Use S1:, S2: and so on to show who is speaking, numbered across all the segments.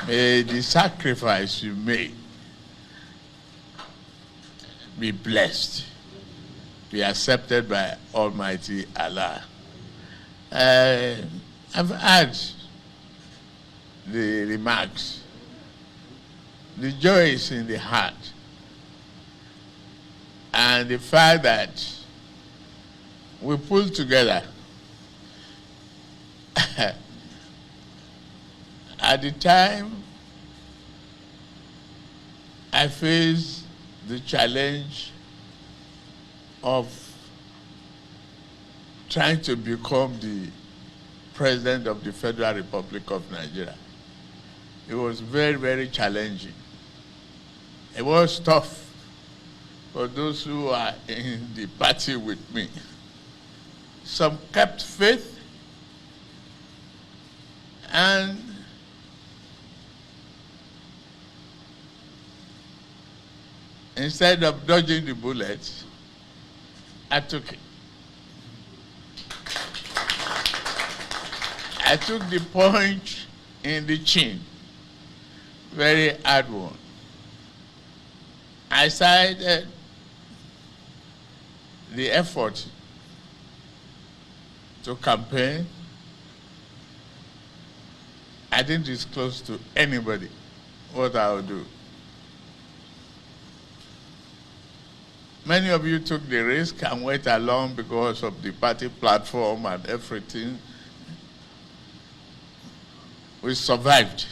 S1: May the sacrifice you made be blessed, be accepted by Almighty Allah. I've heard the remarks. The joy is in the heart. And the fact that we pulled together at the time I faced the challenge of trying to become the President of the Federal Republic of Nigeria. It was very, very challenging. It was tough for those who are in the party with me. Some kept faith, and instead of dodging the bullets, I took it. I took the punch in the chin, very hard one. I started the effort to campaign. I didn't disclose to anybody what I would do. Many of you took the risk and went along because of the party platform and everything. We survived.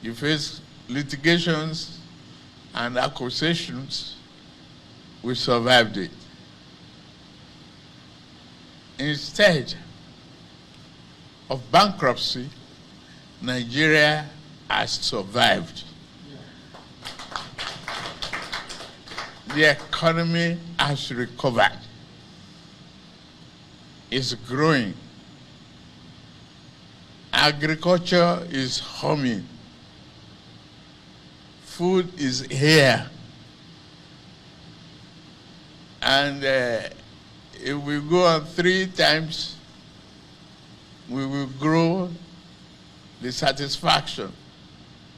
S1: You face litigations and accusations. We survived it. Instead of bankruptcy, Nigeria has survived. The economy has recovered. It's growing. Agriculture is humming. Food is here. And if we go on 3 times, we will grow the satisfaction